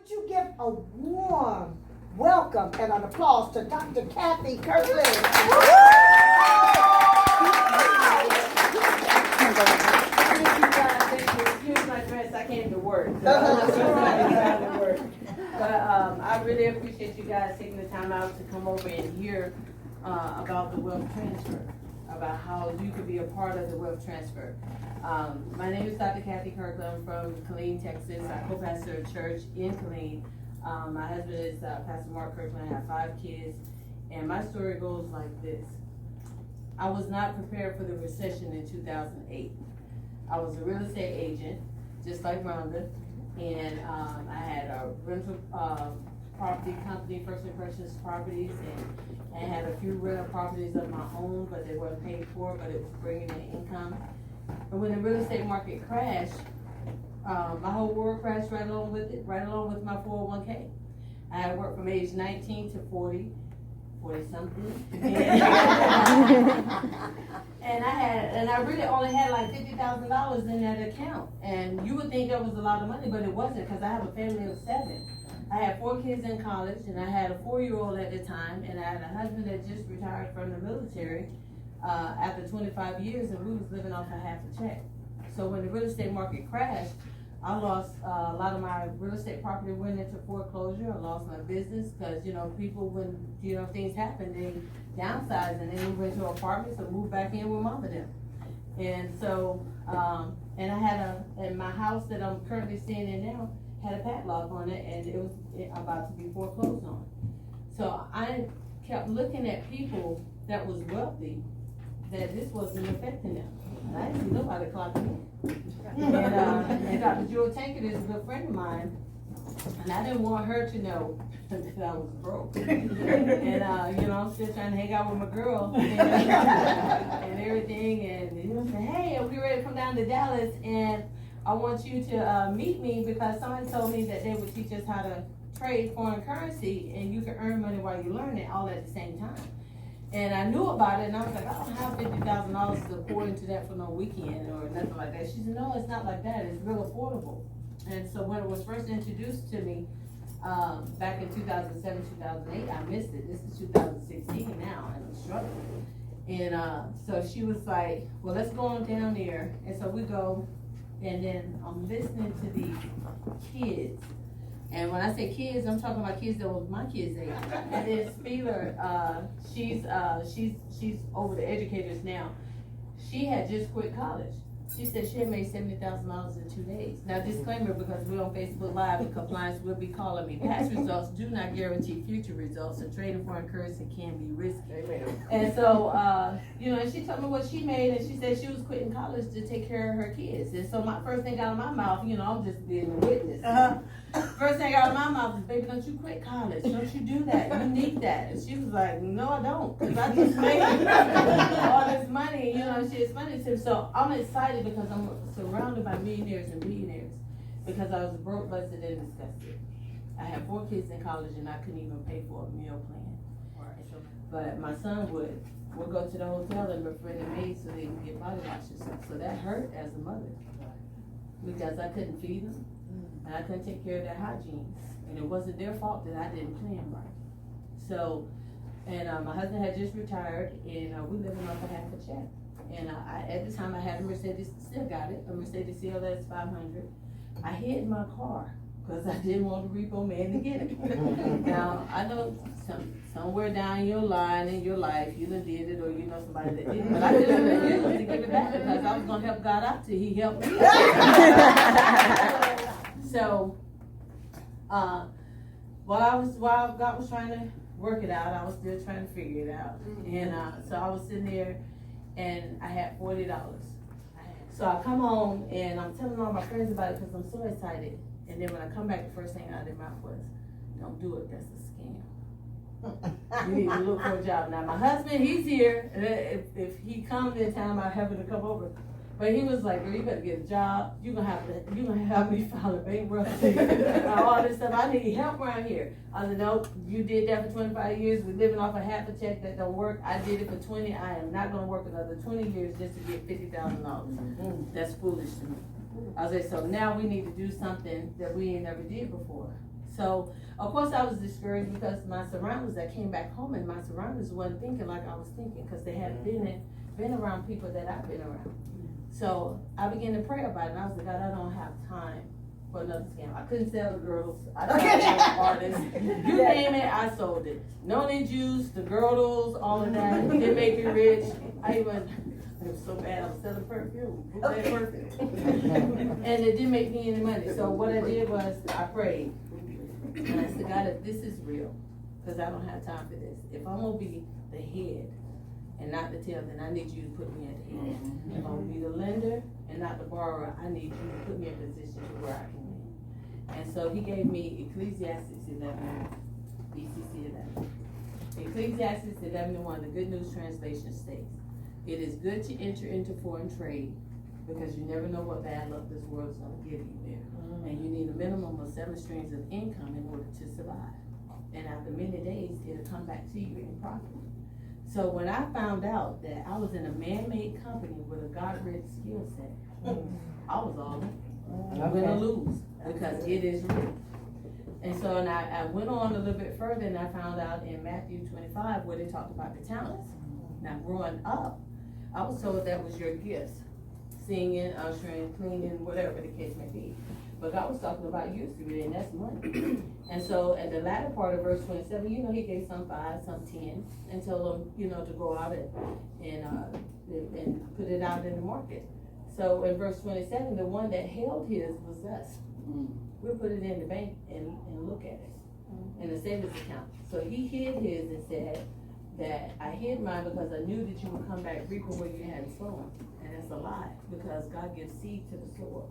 Would you give a warm welcome and an applause to Dr. Kathy Kirkland? Thank you guys. Thank you. Excuse my dress. I came to work. But I really appreciate you guys taking the time out to come over and hear about the wealth transfer, about how you could be a part of the wealth transfer. My name is Dr. Kathy Kirkland. I'm from Killeen, Texas. I co-pastor a church in Killeen. My husband is Pastor Mark Kirkland. I have 5 kids. And my story goes like this. I was not prepared for the recession in 2008. I was a real estate agent, just like Rhonda. And I had a rental property company, First Impressions Properties, and I had a few rental properties of my own, but they weren't paid for, but it was bringing in income. And when the real estate market crashed, my whole world crashed right along with it, right along with my 401k. I had worked from age 19 to 40 something. And I really only had like $50,000 in that account. And you would think that was a lot of money, but it wasn't, because I have a family of 7. I had 4 kids in college, and I had a 4-year-old at the time, and I had a husband that just retired from the military after 25 years, and we was living off a half a check. So when the real estate market crashed, I lost a lot of my real estate property, went into foreclosure. I lost my business because, people, when, things happen, they downsize and they move into apartments or move back in with mom and them. And so, and I had and my house that I'm currently staying in now had a padlock on it, and it was about to be foreclosed on. So I kept looking at people that was wealthy, that this wasn't affecting them. And I didn't see nobody clocking in. And Dr. Jewel Tankard is a good friend of mine, and I didn't want her to know that I was broke. And I'm still trying to hang out with my girl and everything. And said, hey, we ready to come down to Dallas, and I want you to meet me, because somebody told me that they would teach us how to trade foreign currency, and you can earn money while you learn it all at the same time. And I knew about it, and I was like, I don't have $50,000 to pour into that for no weekend or nothing like that. She said, no, it's not like that. It's real affordable. And so when it was first introduced to me back in 2007, 2008, I missed it. This is 2016 now, and I'm struggling. And so she was like, well, let's go on down there. And so we go, and then I'm listening to these kids. And when I say kids, I'm talking about kids that was my kids' age. And then Spieler, she's over the educators now. She had just quit college. She said she had made $70,000 in 2 days. Now, disclaimer, because we're on Facebook Live and compliance will be calling me. Past results do not guarantee future results, and trading foreign currency can be risky. Amen. And so, and she told me what she made, and she said she was quitting college to take care of her kids. And so my first thing out of my mouth, I'm just being a witness. First thing out of my mouth is, baby, don't you quit college. Don't you do that. You need that. And she was like, no, I don't. Because I just made all this money. It's funny to me. So I'm excited because I'm surrounded by millionaires and billionaires. Because I was broke, busted, and disgusted. I had 4 kids in college, and I couldn't even pay for a meal plan. But my son would. We'll go to the hotel and befriend a maid so they can get body washes. So that hurt as a mother. Because I couldn't feed them. And I couldn't take care of their hygiene. And it wasn't their fault that I didn't plan right. So, and my husband had just retired, and we living off a half a check. And at the time I had a Mercedes, still got it, a Mercedes CLS 500. I hid in my car because I didn't want the repo man to get it. Now, I know somewhere down your line in your life, you done did it, or you know somebody that did it. But I just refused to give it back because I was going to help God out till he helped me. So, while God was trying to work it out, I was still trying to figure it out. And so I was sitting there, and I had $40. So I come home, and I'm telling all my friends about it because I'm so excited. And then when I come back, the first thing out of their mouth was, don't do it, that's a scam. You need to look for a job. Now, my husband, he's here. If he comes in time, I'll have him to come over. But he was like, girl, you better get a job. You're gonna have me file a bankruptcy. All this stuff. I need help around here. I said, no, you did that for 25 years. We're living off a half a check that don't work. I did it for 20. I am not gonna work another 20 years just to get $50,000. That's foolish to me. I was like, so now we need to do something that we ain't never did before. So, of course, I was discouraged because my surroundings, I came back home and my surroundings wasn't thinking like I was thinking, because they hadn't been around people that I've been around. So I began to pray about it, and I was like, God, I don't have time for another scam. I couldn't sell the girls. I don't have artists. You name it, I sold it. Noni juice, the girdles, all of that. It didn't make me rich. It was so bad, I was selling perfume. And it didn't make me any money. So what I did was, I prayed. And I said, God, if this is real, because I don't have time for this. If I'm going to be the head and not the tail, then I need you to put me at the head. If I'm going to be the lender and not the borrower, I need you to put me in a position to where I can win. And so he gave me Ecclesiastes 11, BCC 11. Ecclesiastes 11:1, the Good News Translation states, it is good to enter into foreign trade because you never know what bad luck this world is going to give you there. And you need a minimum of 7 streams of income in order to survive. And after many days, it'll come back to you in profit. So when I found out that I was in a man-made company with a God-read skill set, I was all in. Win or lose, because it is real. And so I went on a little bit further, and I found out in Matthew 25 where they talked about the talents. Now growing up, I was told that was your gifts. Singing, ushering, cleaning, whatever the case may be. But God was talking about usury, and that's money. And so at the latter part of verse 27, he gave some 5, some 10, and told them, to go out and put it out in the market. So in verse 27, the one that held his was us. We'll put it in the bank and look at it in the savings account. So he hid his and said that I hid mine because I knew that you would come back reaping where you hadn't sown. And that's a lie, because God gives seed to the sower.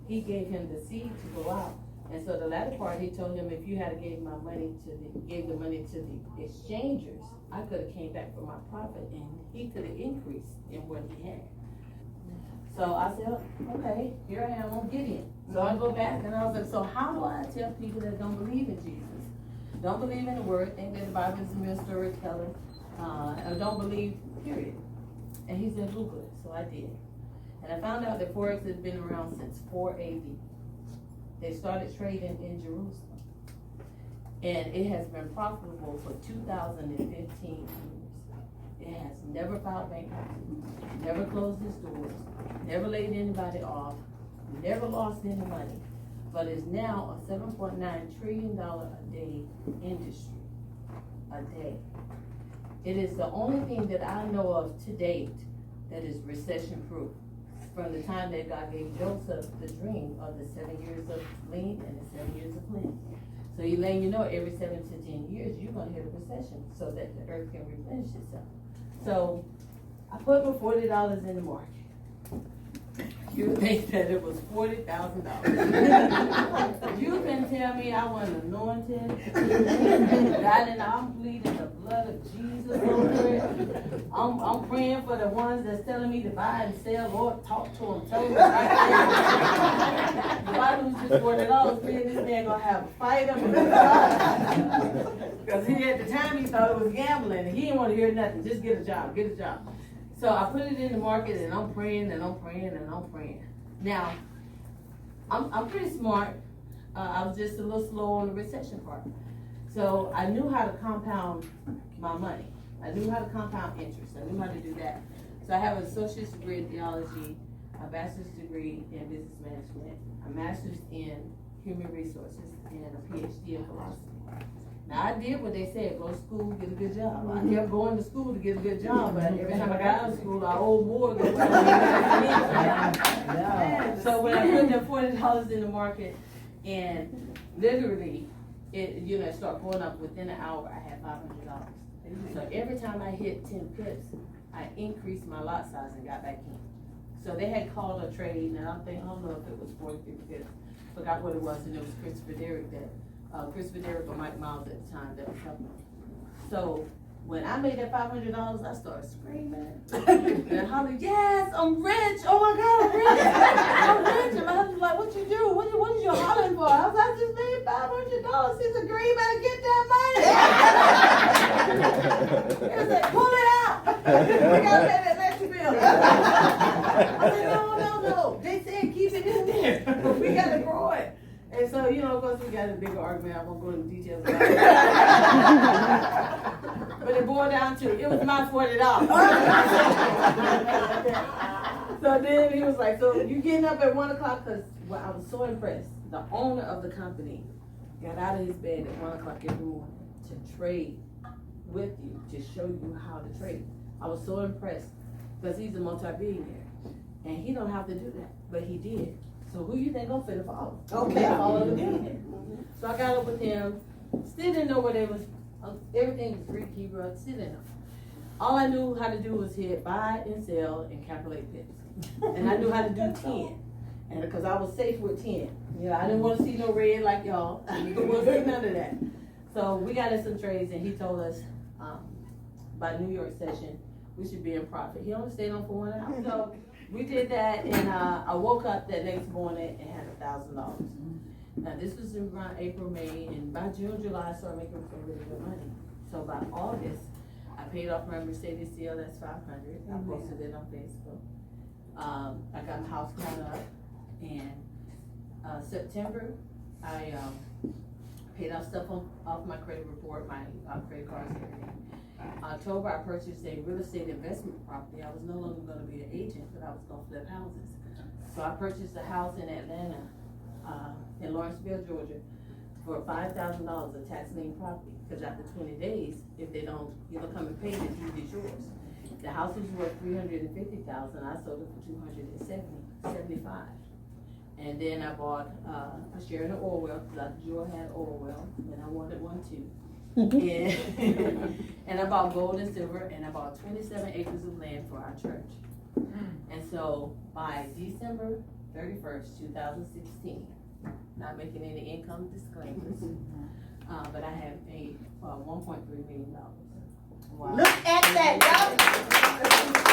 He gave him the seed to go out. And so the latter part, he told him, if you had gave the money to the exchangers, I could have came back for my profit, and he could have increased in what he had. So I said, okay, here I am, I'm Gideon. So I go back and I was like, so how do I tell people that don't believe in Jesus, don't believe in the word, think that the Bible is a mere storyteller, or don't believe, period? And he said, Google it. So I did. And I found out that Forex has been around since 4 AD. They started trading in Jerusalem. And it has been profitable for 2015 years. It has never filed bankruptcy, never closed its doors, never laid anybody off, never lost any money, but is now a $7.9 trillion a day industry. A day. It is the only thing that I know of to date that is recession proof. From the time that God gave Joseph the dream of the 7 years of lean and the 7 years of plenty. So he letting you know every 7 to 10 years you're going to hit a recession so that the earth can replenish itself. So I put my $40 in the market. You think that it was $40,000. You can tell me I wasn't anointed. God, and I'm bleeding the blood of Jesus over it. I'm praying for the ones that's telling me to buy and sell. Lord, talk to them. Tell them right there. If I lose this $40, me and this man gonna have a fight up in the car. Because at the time he thought it was gambling, and he didn't want to hear nothing. Just get a job, get a job. So I put it in the market, and I'm praying, and I'm praying, and I'm praying. Now, I'm pretty smart. I was just a little slow on the recession part. So I knew how to compound my money. I knew how to compound interest. I knew how to do that. So I have an associate's degree in theology, a bachelor's degree in business management, a master's in human resources, and a PhD in philosophy. Now I did what they said, go to school, get a good job. I kept going to school to get a good job, but every time I got out of school, I owed more than what I needed. So when I put the $40 in the market, and literally, it started going up within an hour, I had $500. So every time I hit 10 pips, I increased my lot size and got back in. So they had called a trade, and I don't know if it was 43 pips, forgot what it was, and it was Christopher Derrick or Mike Miles at the time that was helping me. So when I made that $500, I started screaming and hollering, yes, I'm rich. Oh my God, I'm rich. I'm rich. And my husband was like, what you do? What is you hollering for? I was like, I just made $500. He's like, girl, you better get that money. He was like, pull it out. We got to pay that electric bill. I said, no. They said keep it in there. We got to grow it. And so you know, of course, we got a bigger argument. I won't go into details about it. But it boiled down to, it was my $40. So then he was like, so you getting up at 1 o'clock? Cause well, I was so impressed. The owner of the company got out of his bed at 1 o'clock every morning to trade with you, to show you how to trade. I was so impressed because he's a multi-billionaire and he don't have to do that, but he did. So who you think gonna fit follow? Okay. Follow the billionaire. So I got up with him, still didn't know what it was, everything was Greek, Hebrew, still didn't know. All I knew how to do was hit buy and sell and calculate pips. And I knew how to do 10. And because I was safe with 10. You know, I didn't want to see no red like y'all. I didn't want to see none of that. So we got in some trades and he told us by New York session, we should be in profit. He only stayed on for 1 hour. So we did that and I woke up that next morning and had $1,000. Now this was around April, May, and by June, July, I started making some really good money. So by August, I paid off my Mercedes CLS 500. I posted it on Facebook. I got my house caught up, and September, I paid off stuff off my credit report, my credit cards and everything. October, I purchased a real estate investment property. I was no longer going to be an agent, but I was going to flip houses. So I purchased a house in Atlanta, in Lawrenceville, Georgia, for $5,000 of tax lien property. Because after 20 days, if they don't, come and pay the deed is yours. The house was worth $350,000. I sold it for $275,000. And then I bought a share in an oil well because I Joy had oil well, and I wanted one too. And I bought gold and silver, and I bought 27 acres of land for our church. And so by December 31st, 2016, not making any income disclaimers, but I have made $1.3 million. Wow. Look at that, y'all.